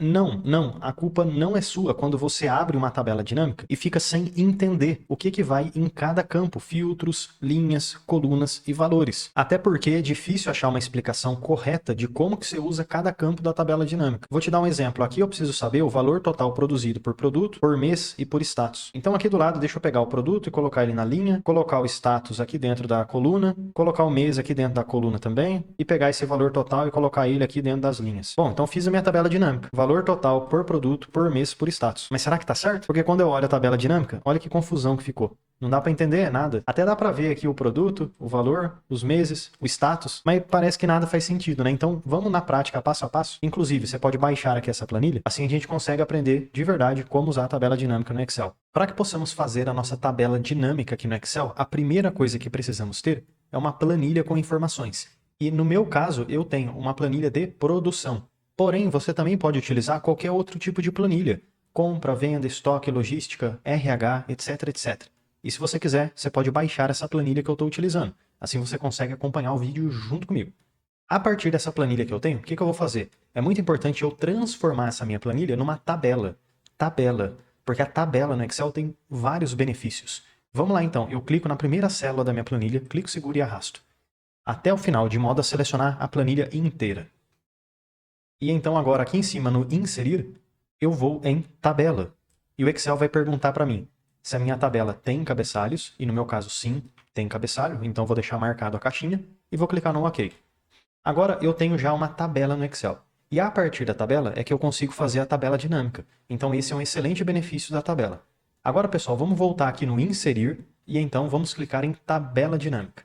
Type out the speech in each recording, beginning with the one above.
Não, a culpa não é sua quando você abre uma tabela dinâmica e fica sem entender o que vai em cada campo, filtros, linhas, colunas e valores. Até porque é difícil achar uma explicação correta de como que você usa cada campo da tabela dinâmica. Vou te dar um exemplo. Aqui eu preciso saber o valor total produzido por produto, por mês e por status. Então aqui do lado deixa eu pegar o produto e colocar ele na linha, colocar o status aqui dentro da coluna, colocar o mês aqui dentro da coluna também e pegar esse valor total e colocar ele aqui dentro das linhas. Bom, então fiz a minha tabela dinâmica. Valor total por produto, por mês, por status. Mas será que tá certo? Porque quando eu olho a tabela dinâmica, olha que confusão que ficou. Não dá para entender nada. Até dá para ver aqui o produto, o valor, os meses, o status, mas parece que nada faz sentido, né? Então vamos na prática, passo a passo. Inclusive, você pode baixar aqui essa planilha, assim a gente consegue aprender de verdade como usar a tabela dinâmica no Excel. Para que possamos fazer a nossa tabela dinâmica aqui no Excel, a primeira coisa que precisamos ter é uma planilha com informações. E no meu caso, eu tenho uma planilha de produção. Porém, você também pode utilizar qualquer outro tipo de planilha. Compra, venda, estoque, logística, RH, etc, etc. E se você quiser, você pode baixar essa planilha que eu estou utilizando. Assim você consegue acompanhar o vídeo junto comigo. A partir dessa planilha que eu tenho, o que eu vou fazer? É muito importante eu transformar essa minha planilha numa tabela. Tabela. Porque a tabela no Excel tem vários benefícios. Vamos lá então, eu clico na primeira célula da minha planilha, clico, seguro e arrasto. Até o final, de modo a selecionar a planilha inteira. E então agora aqui em cima no inserir, eu vou em tabela. E o Excel vai perguntar para mim se a minha tabela tem cabeçalhos, e no meu caso sim, tem cabeçalho, então vou deixar marcado a caixinha e vou clicar no OK. Agora eu tenho já uma tabela no Excel. E a partir da tabela é que eu consigo fazer a tabela dinâmica. Então esse é um excelente benefício da tabela. Agora, pessoal, vamos voltar aqui no inserir e então vamos clicar em tabela dinâmica.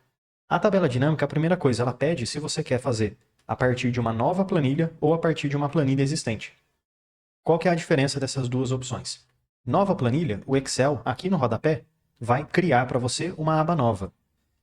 A tabela dinâmica, a primeira coisa, ela pede se você quer fazer a partir de uma nova planilha ou a partir de uma planilha existente. Qual que é a diferença dessas duas opções? Nova planilha, o Excel, aqui no rodapé, vai criar para você uma aba nova.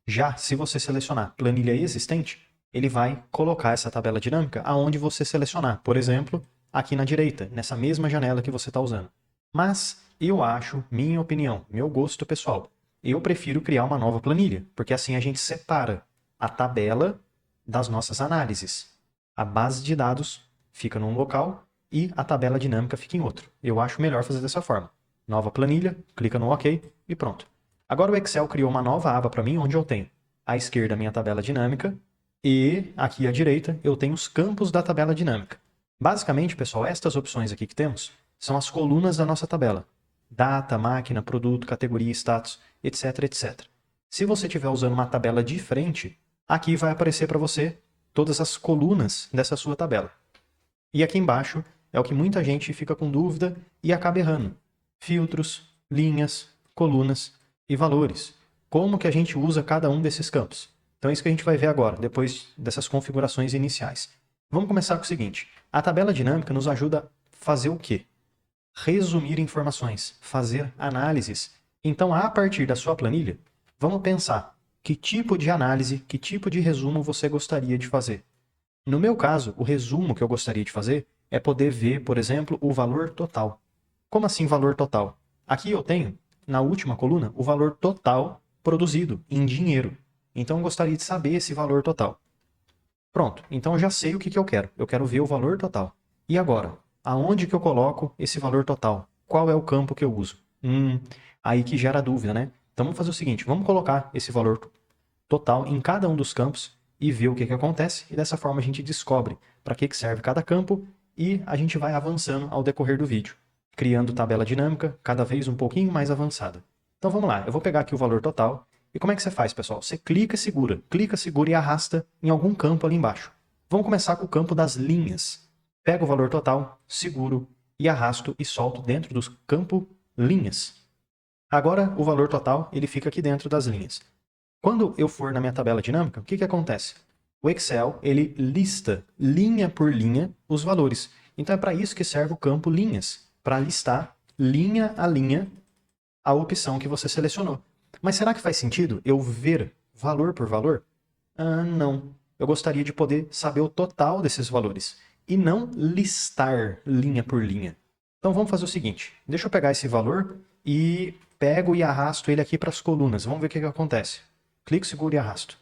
Já se você selecionar planilha existente, ele vai colocar essa tabela dinâmica aonde você selecionar. Por exemplo, aqui na direita, nessa mesma janela que você está usando. Mas eu acho, minha opinião, meu gosto pessoal, eu prefiro criar uma nova planilha, porque assim a gente separa a tabela das nossas análises. A base de dados fica num local e a tabela dinâmica fica em outro. Eu acho melhor fazer dessa forma. Nova planilha, clica no OK e pronto. Agora o Excel criou uma nova aba para mim, onde eu tenho à esquerda a minha tabela dinâmica e aqui à direita eu tenho os campos da tabela dinâmica. Basicamente, pessoal, estas opções aqui que temos são as colunas da nossa tabela. Data, máquina, produto, categoria, status, etc, etc. Se você estiver usando uma tabela diferente, aqui vai aparecer para você todas as colunas dessa sua tabela. E aqui embaixo é o que muita gente fica com dúvida e acaba errando. Filtros, linhas, colunas e valores. Como que a gente usa cada um desses campos? Então é isso que a gente vai ver agora, depois dessas configurações iniciais. Vamos começar com o seguinte. A tabela dinâmica nos ajuda a fazer o quê? Resumir informações, fazer análises. Então, a partir da sua planilha, vamos pensar que tipo de análise, que tipo de resumo você gostaria de fazer. No meu caso, o resumo que eu gostaria de fazer é poder ver, por exemplo, o valor total. Como assim valor total? Aqui eu tenho, na última coluna, o valor total produzido em dinheiro. Então eu gostaria de saber esse valor total. Pronto, então eu já sei o que eu quero. Eu quero ver o valor total. E agora, aonde que eu coloco esse valor total? Qual é o campo que eu uso? Aí que gera dúvida, né? Então vamos fazer o seguinte, vamos colocar esse valor total em cada um dos campos e ver o que acontece. E dessa forma a gente descobre para que serve cada campo e a gente vai avançando ao decorrer do vídeo, criando tabela dinâmica cada vez um pouquinho mais avançada. Então vamos lá, eu vou pegar aqui o valor total. E como é que você faz, pessoal? Você clica, segura e arrasta em algum campo ali embaixo. Vamos começar com o campo das linhas. Pego o valor total, seguro e arrasto e solto dentro do campo linhas. Agora o valor total ele fica aqui dentro das linhas. Quando eu for na minha tabela dinâmica, o que acontece? O Excel ele lista linha por linha os valores. Então é para isso que serve o campo linhas, para listar linha a linha a opção que você selecionou. Mas será que faz sentido eu ver valor por valor? Não. Eu gostaria de poder saber o total desses valores e não listar linha por linha. Então vamos fazer o seguinte, deixa eu pegar esse valor e pego e arrasto ele aqui para as colunas. Vamos ver o que acontece. Clico, seguro e arrasto.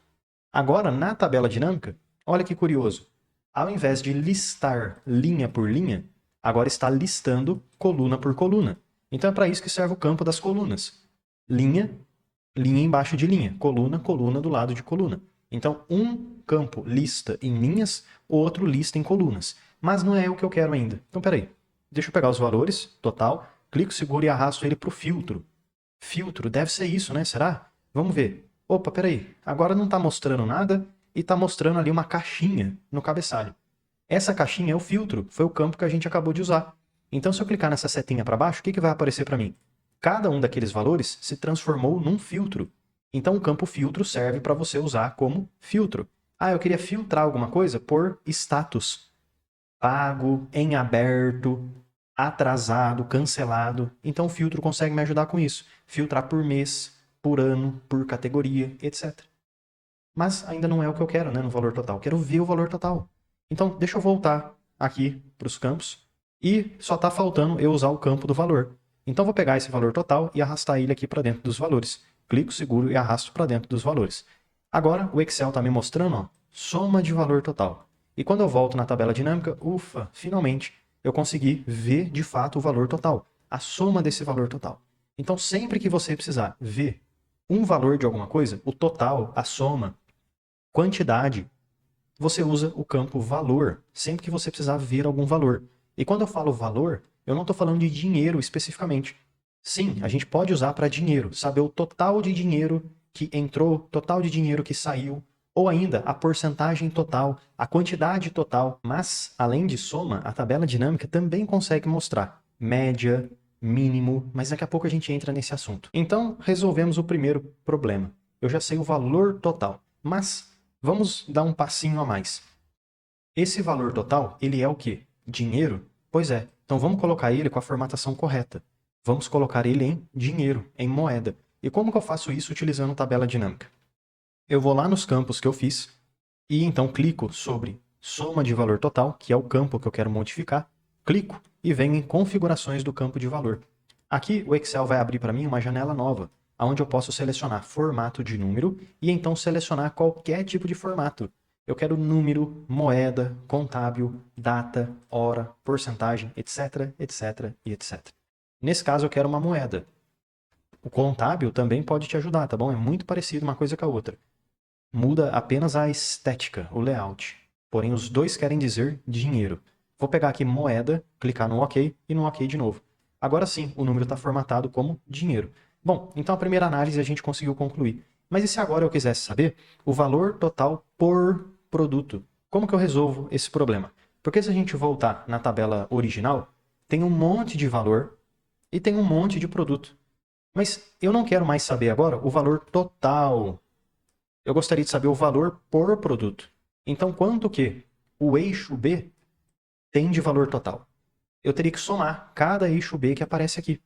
Agora, na tabela dinâmica, olha que curioso. Ao invés de listar linha por linha, agora está listando coluna por coluna. Então é para isso que serve o campo das colunas. Linha, linha embaixo de linha, coluna, coluna do lado de coluna. Então um campo lista em linhas, o outro lista em colunas. Mas não é o que eu quero ainda. Então peraí, deixa eu pegar os valores, total, clico, seguro e arrasto ele para o filtro. Filtro, deve ser isso, né? Será? Vamos ver. Opa, peraí, agora não está mostrando nada e está mostrando ali uma caixinha no cabeçalho. Essa caixinha é o filtro, foi o campo que a gente acabou de usar. Então, se eu clicar nessa setinha para baixo, o que vai aparecer para mim? Cada um daqueles valores se transformou num filtro. Então, o campo filtro serve para você usar como filtro. Ah, eu queria filtrar alguma coisa por status. Pago, em aberto, atrasado, cancelado. Então, o filtro consegue me ajudar com isso. Filtrar por mês, por ano, por categoria, etc. Mas ainda não é o que eu quero, né, no valor total. Eu quero ver o valor total. Então, deixa eu voltar aqui para os campos e só está faltando eu usar o campo do valor. Então, vou pegar esse valor total e arrastar ele aqui para dentro dos valores. Clico, seguro e arrasto para dentro dos valores. Agora, o Excel está me mostrando, ó, soma de valor total. E quando eu volto na tabela dinâmica, ufa, finalmente eu consegui ver de fato o valor total, a soma desse valor total. Então, sempre que você precisar ver um valor de alguma coisa, o total, a soma, quantidade, você usa o campo valor, sempre que você precisar ver algum valor. E quando eu falo valor, eu não estou falando de dinheiro especificamente. Sim, a gente pode usar para dinheiro, saber o total de dinheiro que entrou, total de dinheiro que saiu, ou ainda a porcentagem total, a quantidade total. Mas, além de soma, a tabela dinâmica também consegue mostrar média, mínimo, mas daqui a pouco a gente entra nesse assunto. Então, resolvemos o primeiro problema. Eu já sei o valor total, mas vamos dar um passinho a mais. Esse valor total, ele é o quê? Dinheiro? Pois é. Então vamos colocar ele com a formatação correta. Vamos colocar ele em dinheiro, em moeda. E como que eu faço isso utilizando tabela dinâmica? Eu vou lá nos campos que eu fiz e então clico sobre soma de valor total, que é o campo que eu quero modificar. Clico e venho em configurações do campo de valor. Aqui o Excel vai abrir para mim uma janela nova, onde eu posso selecionar formato de número e então selecionar qualquer tipo de formato. Eu quero número, moeda, contábil, data, hora, porcentagem, etc, etc e etc. Nesse caso eu quero uma moeda. O contábil também pode te ajudar, tá bom? É muito parecido uma coisa com a outra. Muda apenas a estética, o layout. Porém, os dois querem dizer dinheiro. Vou pegar aqui moeda, clicar no OK e no OK de novo. Agora sim, o número está formatado como dinheiro. Bom, então a primeira análise a gente conseguiu concluir. Mas e se agora eu quisesse saber o valor total por produto? Como que eu resolvo esse problema? Porque se a gente voltar na tabela original, tem um monte de valor e tem um monte de produto. Mas eu não quero mais saber agora o valor total. Eu gostaria de saber o valor por produto. Então, quanto que o eixo B tem de valor total? Eu teria que somar cada eixo B que aparece aqui.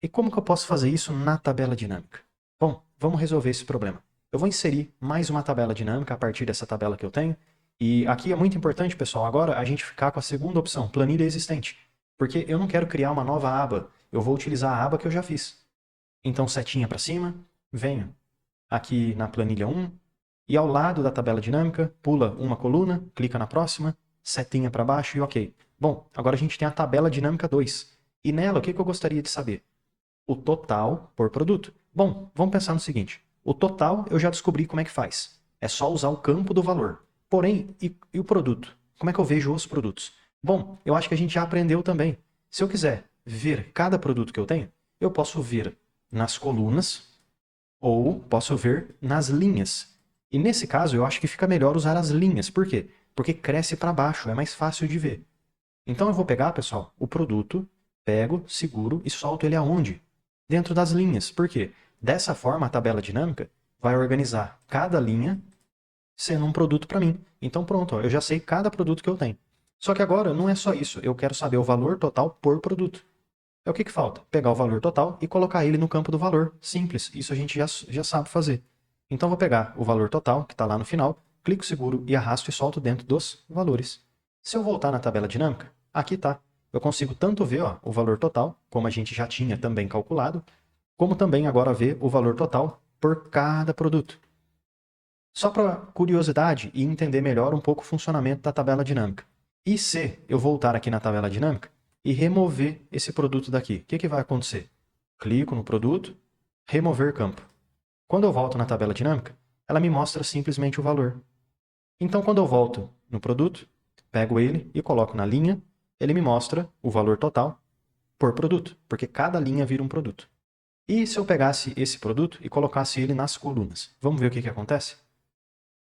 E como que eu posso fazer isso na tabela dinâmica? Bom, vamos resolver esse problema. Eu vou inserir mais uma tabela dinâmica a partir dessa tabela que eu tenho. E aqui é muito importante, pessoal, agora a gente ficar com a segunda opção, planilha existente. Porque eu não quero criar uma nova aba, eu vou utilizar a aba que eu já fiz. Então, setinha para cima, venho aqui na planilha 1, e ao lado da tabela dinâmica, pula uma coluna, clica na próxima, setinha para baixo e OK. Bom, agora a gente tem a tabela dinâmica 2. E nela, o que eu gostaria de saber? O total por produto. Bom, vamos pensar no seguinte. O total eu já descobri como é que faz. É só usar o campo do valor. Porém, e o produto? Como é que eu vejo os produtos? Bom, eu acho que a gente já aprendeu também. Se eu quiser ver cada produto que eu tenho, eu posso ver nas colunas ou posso ver nas linhas. E nesse caso, eu acho que fica melhor usar as linhas. Por quê? Porque cresce para baixo, é mais fácil de ver. Então eu vou pegar, pessoal, o produto, pego, seguro e solto ele aonde? Dentro das linhas. Por quê? Dessa forma, a tabela dinâmica vai organizar cada linha sendo um produto para mim. Então pronto, ó, eu já sei cada produto que eu tenho. Só que agora não é só isso, eu quero saber o valor total por produto. É o que falta? Pegar o valor total e colocar ele no campo do valor. Simples, isso a gente já sabe fazer. Então vou pegar o valor total, que está lá no final, clico seguro e arrasto e solto dentro dos valores. Se eu voltar na tabela dinâmica, aqui está. Eu consigo tanto ver ó, o valor total, como a gente já tinha também calculado, como também agora ver o valor total por cada produto. Só para curiosidade e entender melhor um pouco o funcionamento da tabela dinâmica. E se eu voltar aqui na tabela dinâmica e remover esse produto daqui. O que vai acontecer? Clico no produto, remover campo. Quando eu volto na tabela dinâmica, ela me mostra simplesmente o valor. Então, quando eu volto no produto, pego ele e coloco na linha, ele me mostra o valor total por produto, porque cada linha vira um produto. E se eu pegasse esse produto e colocasse ele nas colunas? Vamos ver o que acontece?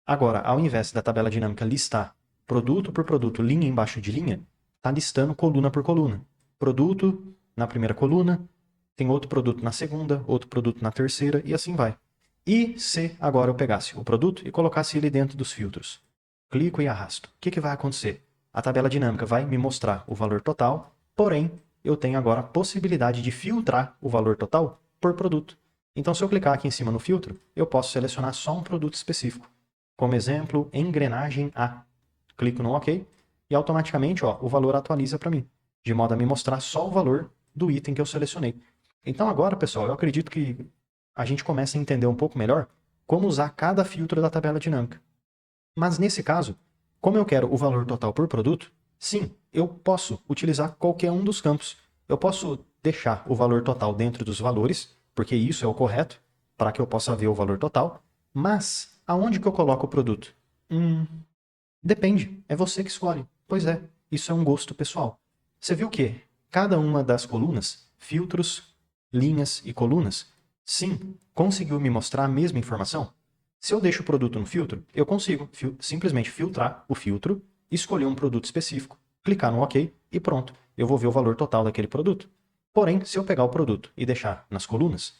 Agora, ao invés da tabela dinâmica listar produto por produto, linha embaixo de linha, está listando coluna por coluna. Produto na primeira coluna, tem outro produto na segunda, outro produto na terceira e assim vai. E se agora eu pegasse o produto e colocasse ele dentro dos filtros? Clico e arrasto. O que vai acontecer? A tabela dinâmica vai me mostrar o valor total, porém, eu tenho agora a possibilidade de filtrar o valor total por produto. Então, se eu clicar aqui em cima no filtro, eu posso selecionar só um produto específico. Como exemplo, engrenagem A. Clico no OK e automaticamente o valor atualiza para mim, de modo a me mostrar só o valor do item que eu selecionei. Então agora, pessoal, eu acredito que a gente começa a entender um pouco melhor como usar cada filtro da tabela dinâmica. Mas nesse caso, como eu quero o valor total por produto, sim, eu posso utilizar qualquer um dos campos. Eu posso deixar o valor total dentro dos valores, porque isso é o correto, para que eu possa ver o valor total. Mas aonde que eu coloco o produto? Depende, é você que escolhe. Pois é, isso é um gosto pessoal. Você viu que cada uma das colunas, filtros, linhas e colunas, sim, conseguiu me mostrar a mesma informação? Se eu deixo o produto no filtro, eu consigo simplesmente filtrar o filtro, escolher um produto específico, clicar no OK e pronto, eu vou ver o valor total daquele produto. Porém, se eu pegar o produto e deixar nas colunas,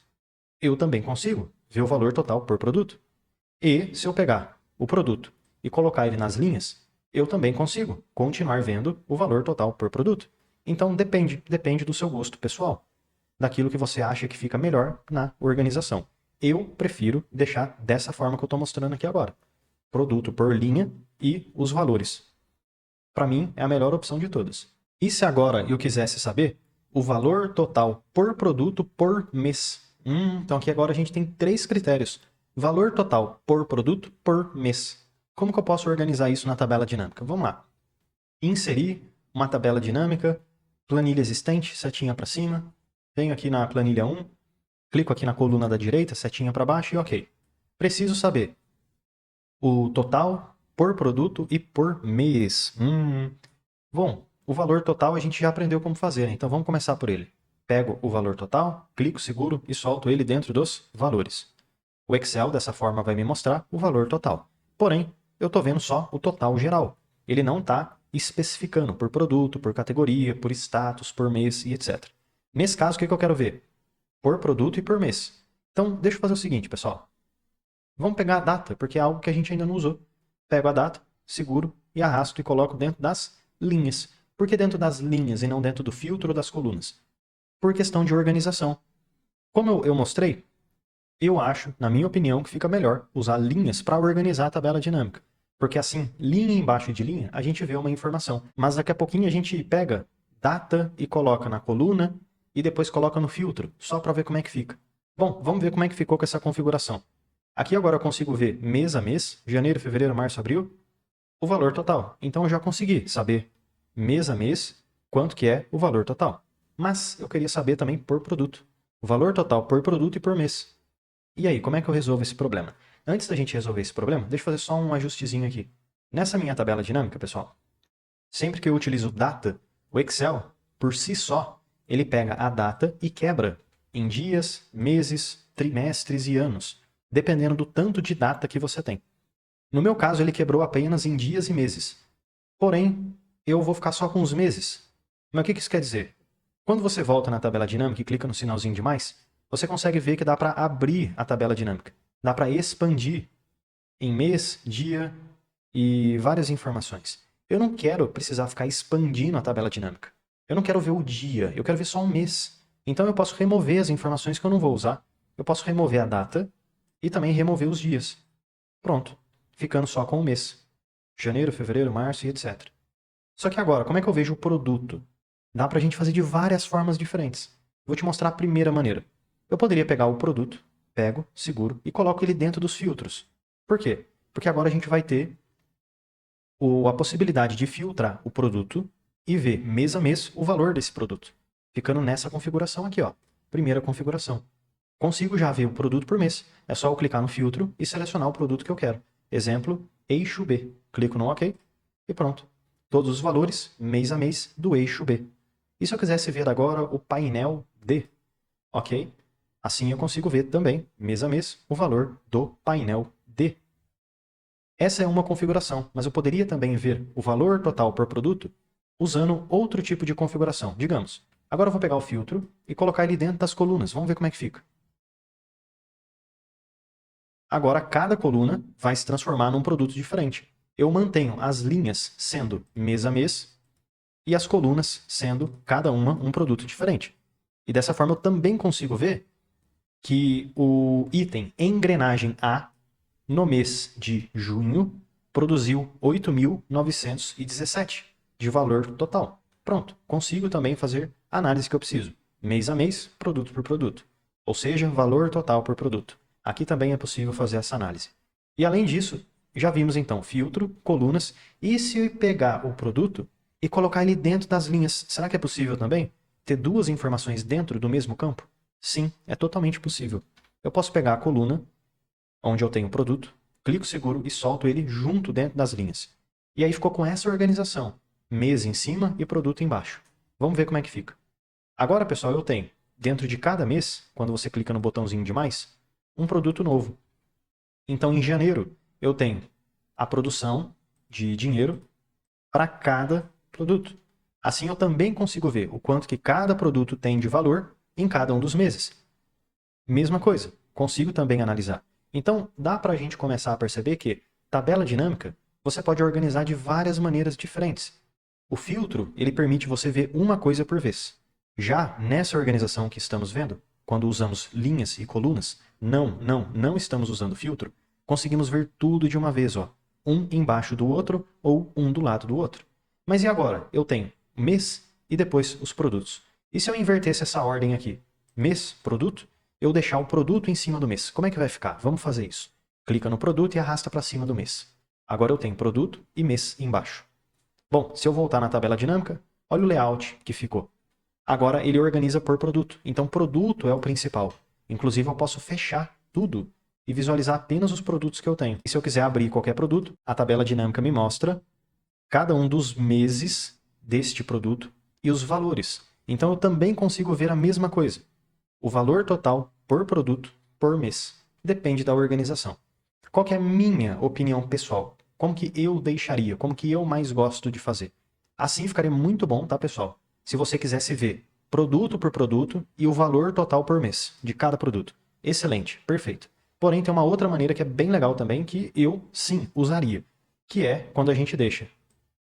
eu também consigo ver o valor total por produto. E se eu pegar o produto e colocar ele nas linhas, eu também consigo continuar vendo o valor total por produto. Então depende do seu gosto pessoal, daquilo que você acha que fica melhor na organização. Eu prefiro deixar dessa forma que eu estou mostrando aqui agora. Produto por linha e os valores. Para mim, é a melhor opção de todas. E se agora eu quisesse saber o valor total por produto por mês? Então aqui agora a gente tem 3 critérios. Valor total por produto por mês. Como que eu posso organizar isso na tabela dinâmica? Vamos lá. Inserir uma tabela dinâmica, planilha existente, setinha para cima. Venho aqui na planilha 1, clico aqui na coluna da direita, setinha para baixo e OK. Preciso saber o total por produto e por mês. Bom, o valor total a gente já aprendeu como fazer, então vamos começar por ele. Pego o valor total, clico seguro e solto ele dentro dos valores. O Excel, dessa forma, vai me mostrar o valor total. Porém, eu estou vendo só o total geral. Ele não está especificando por produto, por categoria, por status, por mês e etc. Nesse caso, o que eu quero ver? Por produto e por mês. Então, deixa eu fazer o seguinte, pessoal. Vamos pegar a data, porque é algo que a gente ainda não usou. Pego a data, seguro e arrasto e coloco dentro das linhas. Por que dentro das linhas e não dentro do filtro das colunas? Por questão de organização. Como eu mostrei, eu acho, na minha opinião, que fica melhor usar linhas para organizar a tabela dinâmica. Porque assim, linha embaixo de linha, a gente vê uma informação. Mas daqui a pouquinho a gente pega data e coloca na coluna e depois coloca no filtro, só para ver como é que fica. Bom, vamos ver como é que ficou com essa configuração. Aqui agora eu consigo ver mês a mês, janeiro, fevereiro, março, abril, o valor total. Então eu já consegui saber mês a mês quanto que é o valor total. Mas eu queria saber também por produto. O valor total por produto e por mês. E aí, como é que eu resolvo esse problema? Antes da gente resolver esse problema, deixa eu fazer só um ajustezinho aqui. Nessa minha tabela dinâmica, pessoal, sempre que eu utilizo data, o Excel, por si só, ele pega a data e quebra em dias, meses, trimestres e anos, dependendo do tanto de data que você tem. No meu caso, ele quebrou apenas em dias e meses. Porém, eu vou ficar só com os meses. Mas o que isso quer dizer? Quando você volta na tabela dinâmica e clica no sinalzinho de mais, você consegue ver que dá para abrir a tabela dinâmica. Dá para expandir em mês, dia e várias informações. Eu não quero precisar ficar expandindo a tabela dinâmica. Eu não quero ver o dia, eu quero ver só um mês. Então eu posso remover as informações que eu não vou usar. Eu posso remover a data e também remover os dias. Pronto, ficando só com o mês. Janeiro, fevereiro, março e etc. Só que agora, como é que eu vejo o produto? Dá pra gente fazer de várias formas diferentes. Vou te mostrar a primeira maneira. Eu poderia pegar o produto, pego, seguro e coloco ele dentro dos filtros. Por quê? Porque agora a gente vai ter a possibilidade de filtrar o produto e ver mês a mês o valor desse produto, ficando nessa configuração aqui, ó, primeira configuração. Consigo já ver o produto por mês. É só eu clicar no filtro e selecionar o produto que eu quero. Exemplo, eixo B. Clico no OK e pronto. Todos os valores, mês a mês, do eixo B. E se eu quisesse ver agora o painel D? OK? Assim eu consigo ver também, mês a mês, o valor do painel D. Essa é uma configuração, mas eu poderia também ver o valor total por produto usando outro tipo de configuração. Digamos, agora eu vou pegar o filtro e colocar ele dentro das colunas. Vamos ver como é que fica. Agora, cada coluna vai se transformar num produto diferente. Eu mantenho as linhas sendo mês a mês e as colunas sendo, cada uma, um produto diferente. E dessa forma eu também consigo ver que o item engrenagem A, no mês de junho, produziu 8.917 de valor total. Pronto, consigo também fazer a análise que eu preciso. Mês a mês, produto por produto. Ou seja, valor total por produto. Aqui também é possível fazer essa análise. E além disso, já vimos então filtro, colunas, e se eu pegar o produto e colocar ele dentro das linhas, será que é possível também ter duas informações dentro do mesmo campo? Sim, é totalmente possível. Eu posso pegar a coluna, onde eu tenho o produto, clico seguro e solto ele junto dentro das linhas. E aí ficou com essa organização, mês em cima e produto embaixo. Vamos ver como é que fica. Agora, pessoal, eu tenho, dentro de cada mês, quando você clica no botãozinho de mais, um produto novo. Então, em janeiro, eu tenho a produção de dinheiro para cada produto. Assim, eu também consigo ver o quanto que cada produto tem de valor em cada um dos meses. Mesma coisa, consigo também analisar. Então, dá para a gente começar a perceber que tabela dinâmica você pode organizar de várias maneiras diferentes. O filtro, ele permite você ver uma coisa por vez. Já nessa organização que estamos vendo, quando usamos linhas e colunas, não estamos usando filtro, conseguimos ver tudo de uma vez, ó, um embaixo do outro ou um do lado do outro. Mas e agora? Eu tenho mês e depois os produtos. E se eu invertesse essa ordem aqui? Mês, produto, eu deixar o produto em cima do mês. Como é que vai ficar? Vamos fazer isso. Clica no produto e arrasta para cima do mês. Agora eu tenho produto e mês embaixo. Bom, se eu voltar na tabela dinâmica, olha o layout que ficou. Agora ele organiza por produto. Então, produto é o principal. Inclusive, eu posso fechar tudo e visualizar apenas os produtos que eu tenho. E se eu quiser abrir qualquer produto, a tabela dinâmica me mostra cada um dos meses deste produto e os valores. Então, eu também consigo ver a mesma coisa. O valor total por produto por mês. Depende da organização. Qual que é a minha opinião pessoal? Como que eu deixaria? Como que eu mais gosto de fazer? Assim ficaria muito bom, tá, pessoal? Se você quisesse ver produto por produto e o valor total por mês de cada produto. Excelente, perfeito. Porém, tem uma outra maneira que é bem legal também, que eu, sim, usaria. Que é quando a gente deixa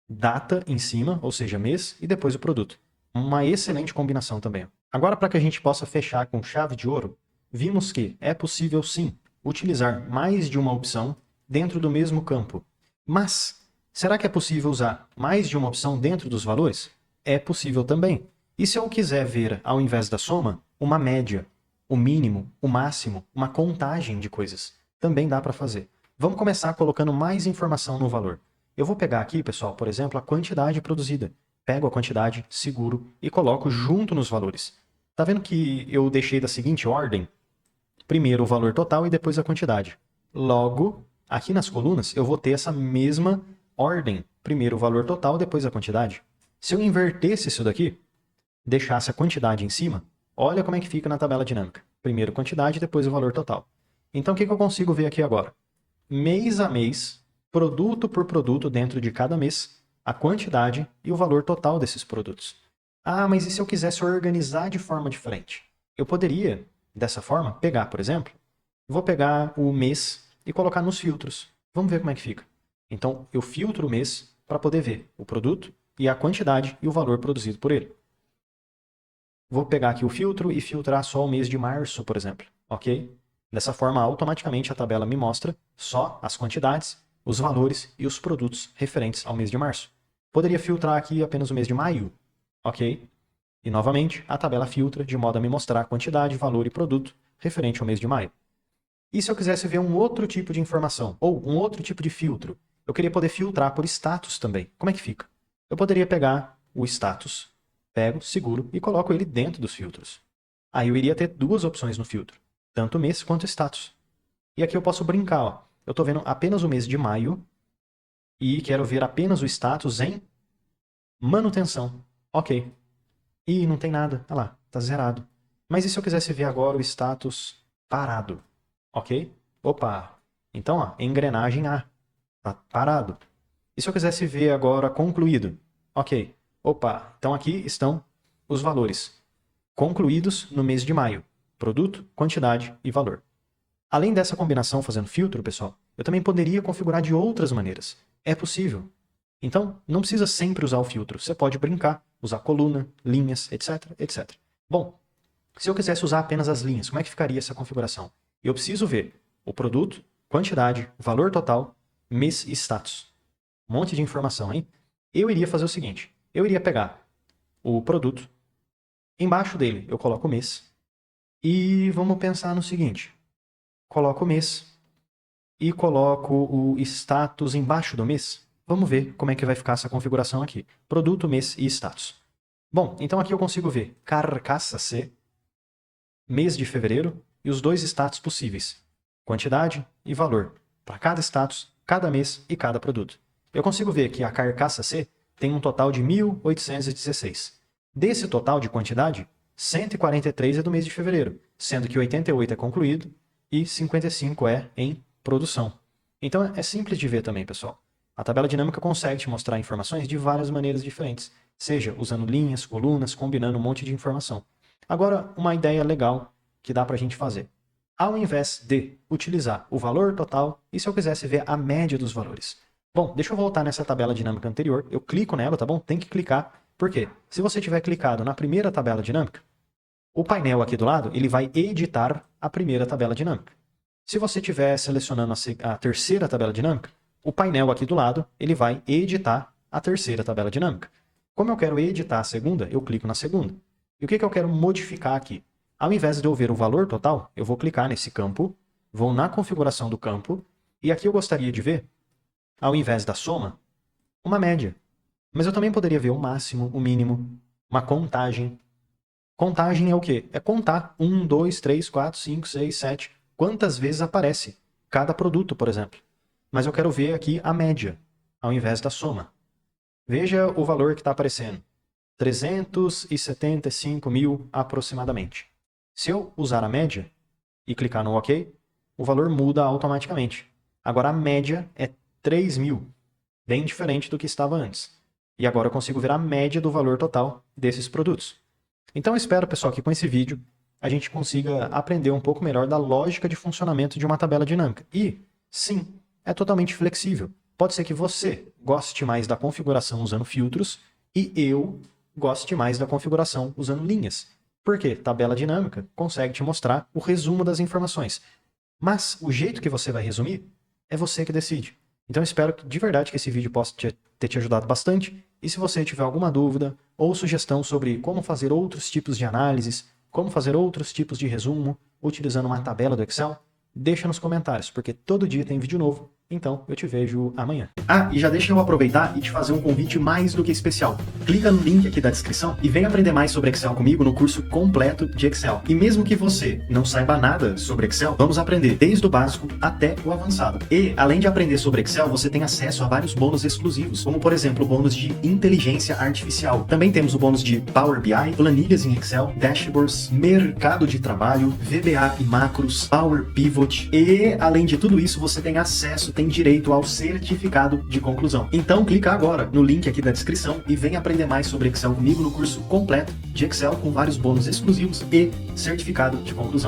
data em cima, ou seja, mês, e depois o produto. Uma excelente combinação também. Agora, para que a gente possa fechar com chave de ouro, vimos que é possível, sim, utilizar mais de uma opção dentro do mesmo campo. Mas, será que é possível usar mais de uma opção dentro dos valores? É possível também. E se eu quiser ver, ao invés da soma, uma média, o mínimo, o máximo, uma contagem de coisas? Também dá para fazer. Vamos começar colocando mais informação no valor. Eu vou pegar aqui, pessoal, por exemplo, a quantidade produzida. Pego a quantidade, seguro e coloco junto nos valores. Tá vendo que eu deixei da seguinte ordem? Primeiro o valor total e depois a quantidade. Logo, aqui nas colunas, eu vou ter essa mesma ordem. Primeiro o valor total, depois a quantidade. Se eu invertesse isso daqui, deixasse a quantidade em cima, olha como é que fica na tabela dinâmica. Primeiro quantidade, depois o valor total. Então, o que eu consigo ver aqui agora? Mês a mês, produto por produto dentro de cada mês, a quantidade e o valor total desses produtos. Ah, mas e se eu quisesse organizar de forma diferente? Eu poderia, dessa forma, pegar, por exemplo, vou pegar o mês e colocar nos filtros. Vamos ver como é que fica. Então, eu filtro o mês para poder ver o produto e a quantidade e o valor produzido por ele. Vou pegar aqui o filtro e filtrar só o mês de março, por exemplo, ok? Dessa forma, automaticamente a tabela me mostra só as quantidades, os valores e os produtos referentes ao mês de março. Poderia filtrar aqui apenas o mês de maio, ok? E novamente, a tabela filtra de modo a me mostrar a quantidade, valor e produto referente ao mês de maio. E se eu quisesse ver um outro tipo de informação, ou um outro tipo de filtro? Eu queria poder filtrar por status também. Como é que fica? Eu poderia pegar o status, pego, seguro e coloco ele dentro dos filtros. Aí eu iria ter duas opções no filtro, tanto mês quanto status. E aqui eu posso brincar, ó. Eu estou vendo apenas o mês de maio e quero ver apenas o status em manutenção. Ok. E não tem nada. Olha lá, tá zerado. Mas e se eu quisesse ver agora o status parado? Ok? Opa. Então, ó, engrenagem A. Tá parado. E se eu quisesse ver agora concluído? Ok. Opa. Então aqui estão os valores concluídos no mês de maio. Produto, quantidade e valor. Além dessa combinação fazendo filtro, pessoal, eu também poderia configurar de outras maneiras. É possível. Então, não precisa sempre usar o filtro. Você pode brincar, usar coluna, linhas, etc, etc. Bom, se eu quisesse usar apenas as linhas, como é que ficaria essa configuração? Eu preciso ver o produto, quantidade, valor total, mês e status. Um monte de informação, hein? Eu iria fazer o seguinte. Eu iria pegar o produto, embaixo dele eu coloco o mês, e vamos pensar no seguinte. Coloco o mês e coloco o status embaixo do mês. Vamos ver como é que vai ficar essa configuração aqui. Produto, mês e status. Bom, então aqui eu consigo ver carcaça C, mês de fevereiro e os dois status possíveis. Quantidade e valor para cada status, cada mês e cada produto. Eu consigo ver que a carcaça C tem um total de 1.816. Desse total de quantidade, 143 é do mês de fevereiro, sendo que 88 é concluído e 55 é em produção. Então é simples de ver também, pessoal. A tabela dinâmica consegue te mostrar informações de várias maneiras diferentes, seja usando linhas, colunas, combinando um monte de informação. Agora, uma ideia legal que dá para a gente fazer. Ao invés de utilizar o valor total, e se eu quisesse ver a média dos valores? Bom, deixa eu voltar nessa tabela dinâmica anterior. Eu clico nela, tá bom? Tem que clicar. Por quê? Se você tiver clicado na primeira tabela dinâmica, o painel aqui do lado ele vai editar a primeira tabela dinâmica. Se você estiver selecionando a terceira tabela dinâmica, o painel aqui do lado ele vai editar a terceira tabela dinâmica. Como eu quero editar a segunda, eu clico na segunda. E o que eu quero modificar aqui? Ao invés de eu ver o valor total, eu vou clicar nesse campo, vou na configuração do campo, e aqui eu gostaria de ver, ao invés da soma, uma média. Mas eu também poderia ver o máximo, o mínimo, uma contagem. Contagem é o quê? É contar 1, 2, 3, 4, 5, 6, 7, quantas vezes aparece cada produto, por exemplo. Mas eu quero ver aqui a média, ao invés da soma. Veja o valor que está aparecendo. 375 mil aproximadamente. Se eu usar a média e clicar no OK, o valor muda automaticamente. Agora a média é 3 mil, bem diferente do que estava antes. E agora eu consigo ver a média do valor total desses produtos. Então eu espero, pessoal, que com esse vídeo a gente consiga aprender um pouco melhor da lógica de funcionamento de uma tabela dinâmica. E, sim, é totalmente flexível. Pode ser que você goste mais da configuração usando filtros e eu goste mais da configuração usando linhas. Porque tabela dinâmica consegue te mostrar o resumo das informações. Mas o jeito que você vai resumir é você que decide. Então eu espero de verdade que esse vídeo possa ter te ajudado bastante. E se você tiver alguma dúvida ou sugestão sobre como fazer outros tipos de análises, como fazer outros tipos de resumo, utilizando uma tabela do Excel, deixa nos comentários, porque todo dia tem vídeo novo. Então, eu te vejo amanhã. Ah, e já deixa eu aproveitar e te fazer um convite mais do que especial. Clica no link aqui da descrição e vem aprender mais sobre Excel comigo no curso completo de Excel. E mesmo que você não saiba nada sobre Excel, vamos aprender desde o básico até o avançado. E, além de aprender sobre Excel, você tem acesso a vários bônus exclusivos, como por exemplo o bônus de inteligência artificial. Também temos o bônus de Power BI, planilhas em Excel, dashboards, mercado de trabalho, VBA e macros, Power Pivot. E, além de tudo isso, você tem acesso, tem direito ao certificado de conclusão. Então clica agora no link aqui da descrição e vem aprender mais sobre Excel comigo no curso completo de Excel com vários bônus exclusivos e certificado de conclusão.